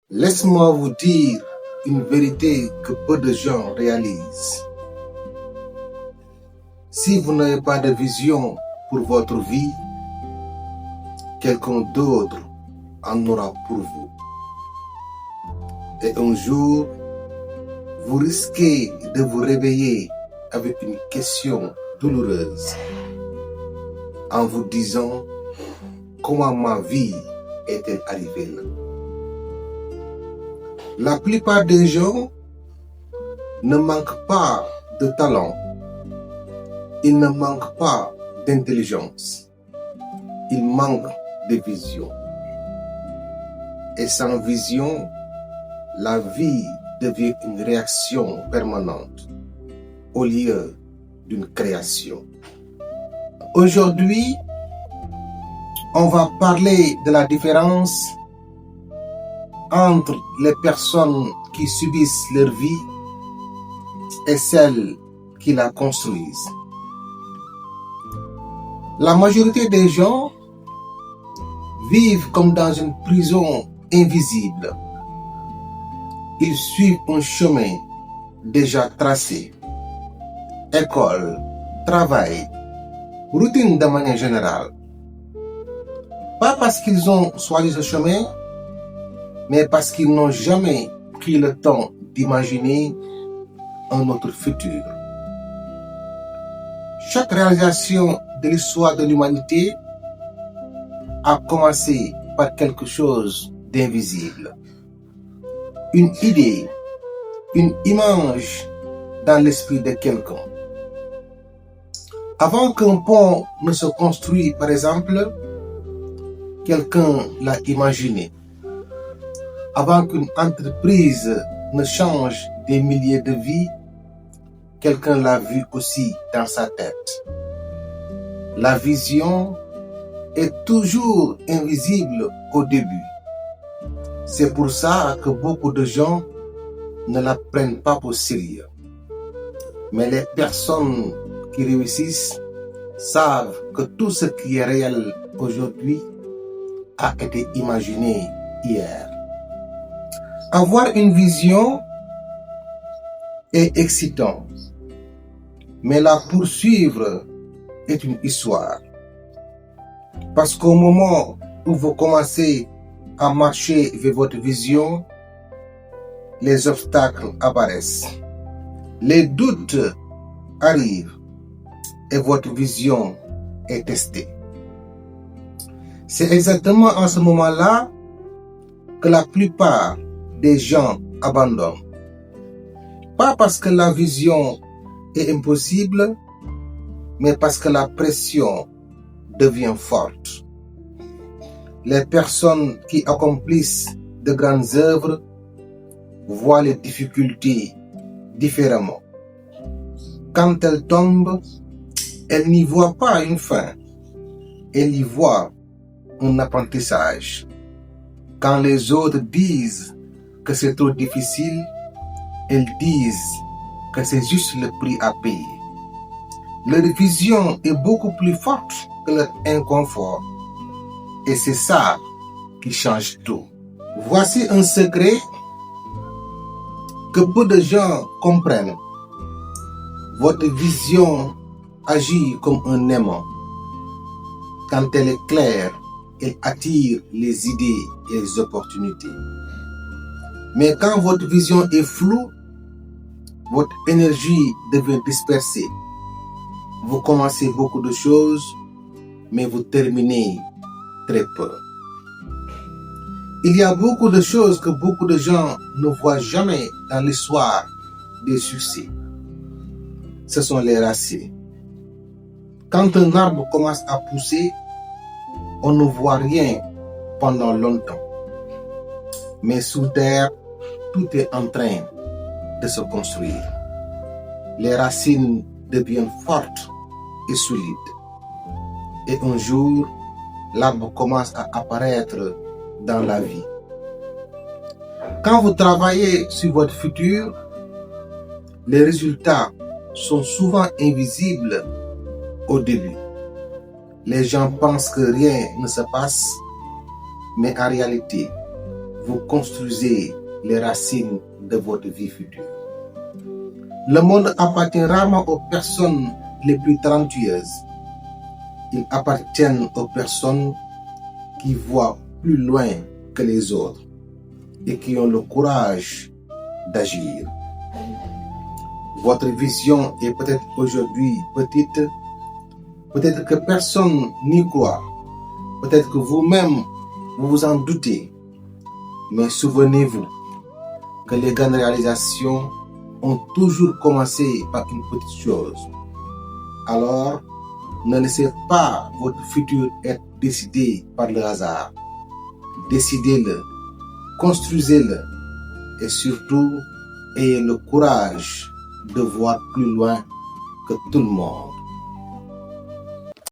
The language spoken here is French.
Laisse-moi vous dire une vérité que peu de gens réalisent. Si vous n'avez pas de vision pour votre vie, quelqu'un d'autre en aura pour vous. Et un jour, vous risquez de vous réveiller avec une question douloureuse en vous disant comment ma vie est-elle arrivée là. La plupart des gens ne manquent pas de talent, ils ne manquent pas d'intelligence, ils manquent de vision. Et sans vision, la vie devient une réaction permanente au lieu d'une création. Aujourd'hui, on va parler de la différence entre les personnes qui subissent leur vie et celles qui la construisent. La majorité des gens vivent comme dans une prison invisible. Ils suivent un chemin déjà tracé. École, travail, routine de manière générale. Pas parce qu'ils ont choisi ce chemin, mais parce qu'ils n'ont jamais pris le temps d'imaginer un autre futur. Chaque réalisation de l'histoire de l'humanité a commencé par quelque chose d'invisible. Une idée, une image dans l'esprit de quelqu'un. Avant qu'un pont ne se construise, par exemple, quelqu'un l'a imaginé. Avant qu'une entreprise ne change des milliers de vies, quelqu'un l'a vu aussi dans sa tête. La vision est toujours invisible au début. C'est pour ça que beaucoup de gens ne la prennent pas au sérieux. Mais les personnes qui réussissent savent que tout ce qui est réel aujourd'hui a été imaginé hier. Avoir une vision est excitant, mais la poursuivre est une histoire. Parce qu'au moment où vous commencez à marcher vers votre vision, les obstacles apparaissent, les doutes arrivent et votre vision est testée. C'est exactement en ce moment-là que la plupart des gens abandonnent. Pas parce que la vision est impossible, mais parce que la pression devient forte. Les personnes qui accomplissent de grandes œuvres voient les difficultés différemment. Quand elles tombent, elles n'y voient pas une fin, elles y voient un apprentissage. Quand les autres disent que c'est trop difficile, elles disent que c'est juste le prix à payer. Leur vision est beaucoup plus forte que leur inconfort. Et c'est ça qui change tout. Voici un secret que peu de gens comprennent. Votre vision agit comme un aimant. Quand elle est claire, elle attire les idées et les opportunités. Mais quand votre vision est floue, votre énergie devient dispersée. Vous commencez beaucoup de choses, mais vous terminez très peu. Il y a beaucoup de choses que beaucoup de gens ne voient jamais dans l'histoire des succès. Ce sont les racines. Quand un arbre commence à pousser, on ne voit rien pendant longtemps. Mais sous terre, tout est en train de se construire. Les racines deviennent fortes et solides. Et un jour, l'arbre commence à apparaître dans la vie. Quand vous travaillez sur votre futur, les résultats sont souvent invisibles au début. Les gens pensent que rien ne se passe, mais en réalité, vous construisez les racines de votre vie future. Le monde appartient rarement aux personnes les plus talentueuses. Il appartient aux personnes qui voient plus loin que les autres et qui ont le courage d'agir. Votre vision est peut-être aujourd'hui petite, peut-être que personne n'y croit, peut-être que vous-même vous vous en doutez, mais souvenez-vous que les grandes réalisations ont toujours commencé par une petite chose. Alors, ne laissez pas votre futur être décidé par le hasard. Décidez-le, construisez-le et surtout, ayez le courage de voir plus loin que tout le monde.